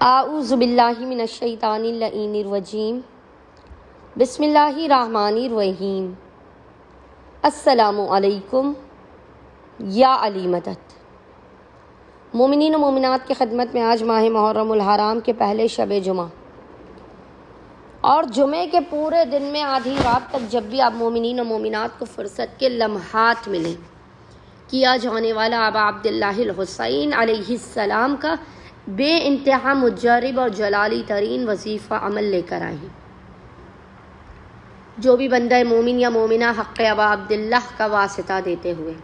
اعوذ باللہ من الشیطان اللعین الرجیم بسم اللہ الرحمن الرحیم السلام علیکم یا علی مدد۔ مومنین و مومنات کی خدمت میں آج ماہ محرم الحرام کے پہلے شب جمعہ اور جمعے کے پورے دن میں آدھی رات تک جب بھی آپ مومنین و مومنات کو فرصت کے لمحات ملیں، کیا جانے والا ابا عبداللہ الحسین علیہ السلام کا بے انتہا مجرب اور جلالی ترین وظیفہ عمل لے کر آئیں۔ جو بھی بندہ مومن یا مومنہ حق ابا عبداللہ کا واسطہ دیتے ہوئے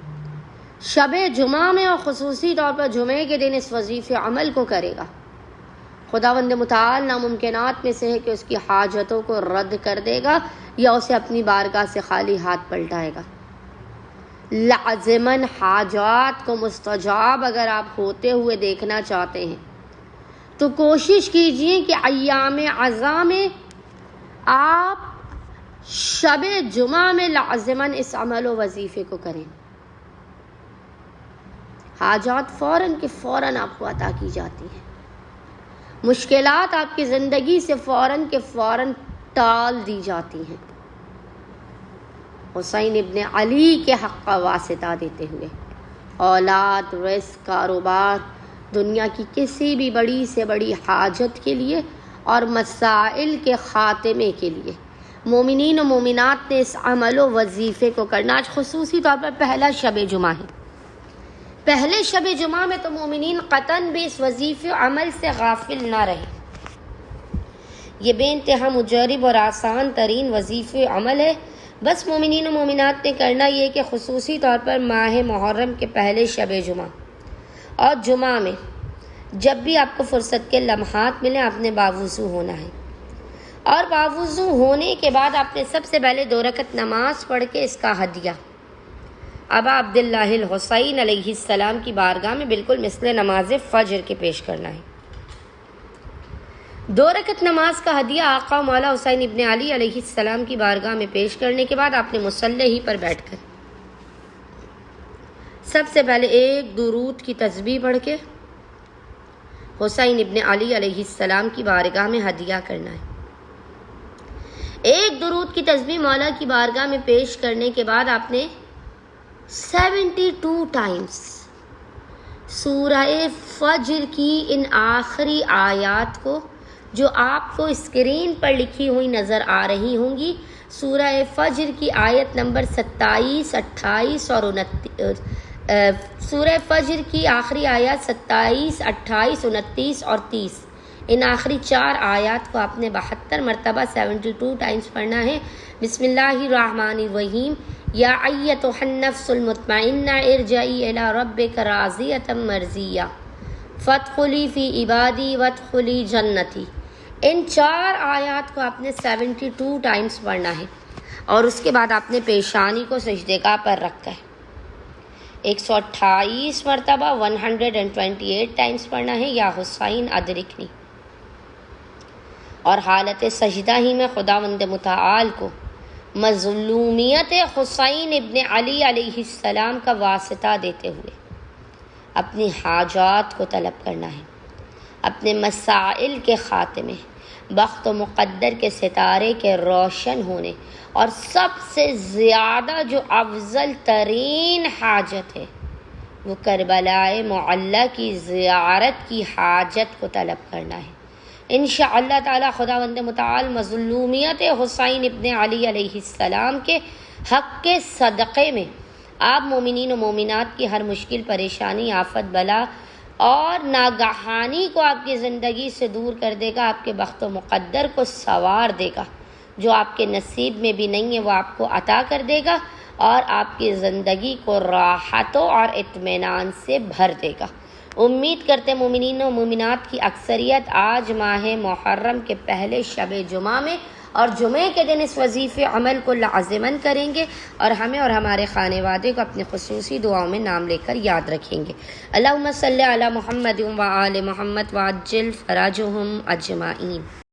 شب جمعہ میں اور خصوصی طور پر جمعے کے دن اس وظیفے عمل کو کرے گا، خداوند متعال ناممکنات میں سے ہے کہ اس کی حاجتوں کو رد کر دے گا یا اسے اپنی بارگاہ سے خالی ہاتھ پلٹائے گا۔ لازماً حاجات کو مستجاب اگر آپ ہوتے ہوئے دیکھنا چاہتے ہیں تو کوشش کیجئے کہ ایام عزا میں آپ شب جمعہ میں لازماً اس عمل و وظیفے کو کریں۔ حاجات فوراً کے فوراً آپ کو عطا کی جاتی ہیں، مشکلات آپ کی زندگی سے فوراً کے فوراً ٹال دی جاتی ہیں۔ حسین ابن علی کے حق کا واسطہ دیتے ہوئے اولاد، رزق، کاروبار، دنیا کی کسی بھی بڑی سے بڑی حاجت کے لیے اور مسائل کے خاتمے کے لیے مومنین و مومنات نے اس عمل و وظیفے کو کرنا۔ آج خصوصی طور پر پہلا شب جمعہ ہے، پہلے شب جمعہ میں تو مومنین قطعاً بھی اس وظیفے عمل سے غافل نہ رہے۔ یہ بے انتہا مجرب اور آسان ترین وظیفے عمل ہے، بس مومنین و مومنات نے کرنا یہ کہ خصوصی طور پر ماہ محرم کے پہلے شب جمعہ اور جمعہ میں جب بھی آپ کو فرصت کے لمحات ملیں آپ نے باوضو ہونا ہے، اور باوضو ہونے کے بعد آپ نے سب سے پہلے 2 رکعت نماز پڑھ کے اس کا ہدیہ ابا عبداللہ الحسین علیہ السلام کی بارگاہ میں بالکل مثل نماز فجر کے پیش کرنا ہے۔ 2 رکعت نماز کا ہدیہ آقا مولا حسین ابن علی علیہ السلام کی بارگاہ میں پیش کرنے کے بعد آپ نے مصلی ہی پر بیٹھ کر سب سے پہلے ایک درود کی تسبیح پڑھ کے حسین ابن علی علیہ السلام کی بارگاہ میں ہدیہ کرنا ہے۔ ایک درود کی تسبیح مولا کی بارگاہ میں پیش کرنے کے بعد آپ نے 72 ٹائمز سورہ فجر کی ان آخری آیات کو جو آپ کو اسکرین پر لکھی ہوئی نظر آ رہی ہوں گی، سورہ فجر کی آیت نمبر 27، 28 اور 29، سورہ فجر کی آخری آیات 27، 28، 29 اور 30، ان آخری 4 آیات کو آپ نے 72 مرتبہ 72 ٹائمز پڑھنا ہے۔ بسم اللہ الرحمن الرحیم، یا ایتھا النفس المطمئنہ ارجعی الی ربک راضیۃ مرضیہ فادخلی فی عبادی وادخلی جنتی۔ ان 4 آیات کو آپ نے 72 ٹائمز پڑھنا ہے، اور اس کے بعد آپ نے پیشانی کو سجدہ پر رکھ کر 128 مرتبہ 128 ٹائمز پڑھنا ہے، یا حسین ادرکنی، اور حالت سجدہ ہی میں خداوند متعال کو مظلومیت حسین ابن علی علیہ السلام کا واسطہ دیتے ہوئے اپنی حاجات کو طلب کرنا ہے، اپنے مسائل کے خاتمے، بخت و مقدر کے ستارے کے روشن ہونے، اور سب سے زیادہ جو افضل ترین حاجت ہے وہ کربلا معلی کی زیارت کی حاجت کو طلب کرنا ہے۔ انشاءاللہ تعالی خداوند متعال مظلومیت حسین ابن علی علیہ السلام کے حق کے صدقے میں آپ مومنین و مومنات کی ہر مشکل، پریشانی، آفت، بلا اور ناگہانی کو آپ کی زندگی سے دور کر دے گا، آپ کے بخت و مقدر کو سنوار دے گا، جو آپ کے نصیب میں بھی نہیں ہے وہ آپ کو عطا کر دے گا، اور آپ کی زندگی کو راحتوں اور اطمینان سے بھر دے گا۔ امید کرتے مومنین و مومنات کی اکثریت آج ماہ محرم کے پہلے شب جمعہ میں اور جمعے کے دن اس وظیفے عمل کو لازماً کریں گے، اور ہمیں اور ہمارے خانوادے کو اپنے خصوصی دعاؤں میں نام لے کر یاد رکھیں گے۔ اللہم صلی علی محمد و آل محمد وعجل فرجہم اجمعین۔